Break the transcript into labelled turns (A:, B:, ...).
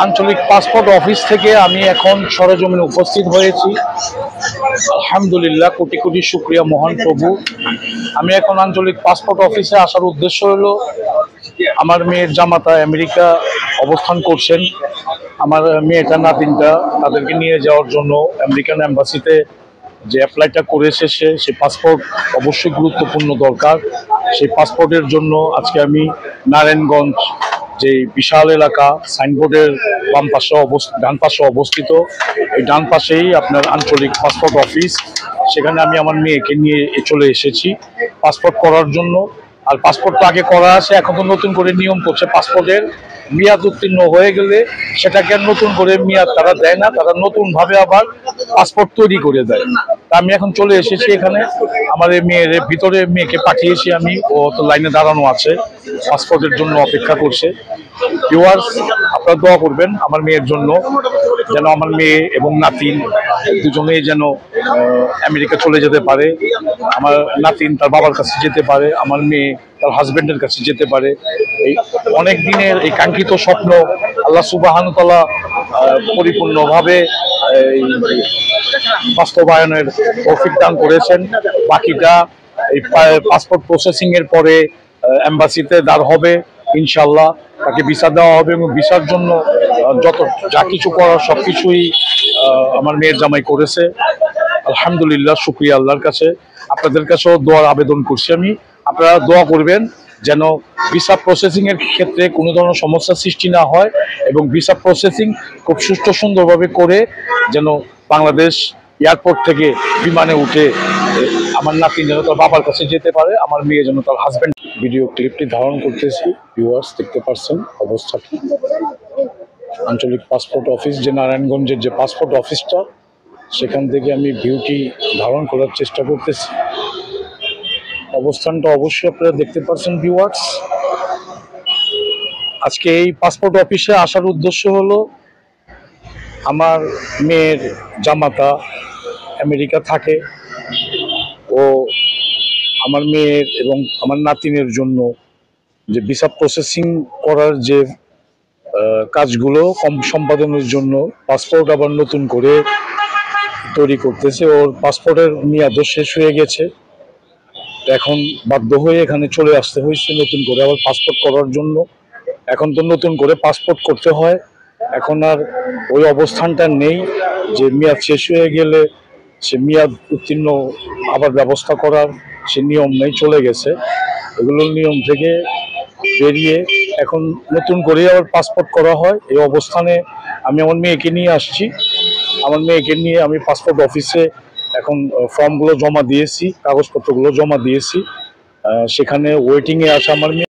A: আঞ্চলিক passport office থেকে আমি এখন সরেজমিনে উপস্থিত হয়েছি। আলহামদুলিল্লাহ, কোটি কোটি শুকরিয়া মহান প্রভু। আমি এখন আঞ্চলিক পাসপোর্ট অফিসে আসার উদ্দেশ্য হলো, আমার মেয়ের জামাতা আমেরিকা অবস্থান করছেন। আমার মেয়েটা নাতিনটা তাদেরকে নিয়ে যাওয়ার জন্য আমেরিকান এম্বাসিতে যে অ্যাপ্লাইটা করেছে, সেই পাসপোর্ট অবশ্যই গুরুত্বপূর্ণ দরকার। সেই পাসপোর্টের জন্য আজকে আমি নারায়ণগঞ্জ, যে বিশাল এলাকা, সাইনবোর্ডের ডান পাশে অবস্থিত, এই ডান পাশেই আপনার আঞ্চলিক পাসপোর্ট অফিস। সেখানে আমি আমার মেয়েকে নিয়ে চলে এসেছি পাসপোর্ট করার জন্য। আর পাসপোর্ট তো আগে করা আছে, এখন তো নতুন করে নিয়ম করছে, পাসপোর্টের মেয়াদ উত্তীর্ণ হয়ে গেলে সেটাকে আর নতুন করে মেয়াদ তারা দেয় না, তারা নতুনভাবে আবার পাসপোর্ট তৈরি করে দেয়। তা আমি এখন চলে এসেছি এখানে, আমার মেয়ের ভিতরে মেয়েকে পাঠিয়েছি আমি, ও তো লাইনে দাঁড়ানো আছে, পাসপোর্টের জন্য অপেক্ষা করছে। ভিউয়ার্স, আপনারা দোয়া করবেন আমার মেয়ের জন্য, যেন আমার মেয়ে এবং নাতিন দুজনেই যেন আমেরিকা চলে যেতে পারে। আমার নাতিন তার বাবার কাছে যেতে পারে, আমার মেয়ে তার হাজবেন্ডের কাছে যেতে পারে। এই অনেক দিনের এই কাঙ্ক্ষিত স্বপ্ন আল্লাহ সুবহানাহু ওয়া তাআলা পরিপূর্ণভাবে বাস্তবায়নের তৌফিক দান করেছেন। বাকিটা এই পাসপোর্ট প্রসেসিং এর পরে এম্বাসিতে দাঁড় হবে, ইনশাল্লাহ তাকে ভিসা দেওয়া হবে, এবং ভিসার জন্য যত যা কিছু করার সবকিছুই আমার মেয়ের জামাই করেছে। আলহামদুলিল্লাহ, শুকরিয়া আল্লাহর কাছে। আপনাদের কাছেও দোয়ার আবেদন করছি আমি, আপনারা দোয়া করবেন যেন ভিসা প্রসেসিং এর ক্ষেত্রে কোনো ধরনের সমস্যার সৃষ্টি না হয়, এবং ভিসা প্রসেসিং খুব সুষ্ঠু সুন্দরভাবে করে যেন বাংলাদেশ এয়ারপোর্ট থেকে বিমানে উঠে আমার নাতিন যেন তার বাবার কাছে যেতে পারে, আমার মেয়ে যেন তার হাজবেন্ড। ভিডিও ক্লিপটি ধারণ করতেছি, ভিউয়ার্স দেখতে পাচ্ছেন অবস্থাটা। আঞ্চলিক পাসপোর্ট অফিস, যে নারায়ণগঞ্জের যে পাসপোর্ট অফিসটা, সেখান থেকে আমি ভিউটি ধারণ করার চেষ্টা করতেছি। অবস্থানটা অবশ্যই আপনারা দেখতে পাচ্ছেন ভিউয়ার্স। আজকে এই পাসপোর্ট অফিসে আসার উদ্দেশ্য হলো, আমার মেয়ের জামাতা আমেরিকা থাকে, ও আমার মেয়ের এবং আমার নাতিনের জন্য যে ভিসা প্রসেসিং করার যে কাজগুলো সম্পাদনের জন্য পাসপোর্ট আবার নতুন করে তৈরি করতেছে। ওর পাসপোর্টের মেয়াদও শেষ হয়ে গেছে, এখন বাধ্য হয়ে এখানে চলে আসতে হয়েছে নতুন করে আবার পাসপোর্ট করার জন্য। এখন তো নতুন করে পাসপোর্ট করতে হয়, এখন আর ওই অবস্থানটা নেই যে মেয়াদ শেষ হয়ে গেলে সে মেয়াদ উত্তীর্ণ আবার ব্যবস্থা করার সে নিয়ম নেই, চলে গেছে। এগুলোর নিয়ম থেকে বেরিয়ে এখন নতুন করে আবার পাসপোর্ট করা হয়। এই অবস্থানে আমি আমার মেয়েকে নিয়ে আসছি। আমার মেয়েকে নিয়ে আমি পাসপোর্ট অফিসে এখন ফর্মগুলো জমা দিয়েছি, কাগজপত্রগুলো জমা দিয়েছি। সেখানে ওয়েটিংয়ে আছে আমার মেয়ে।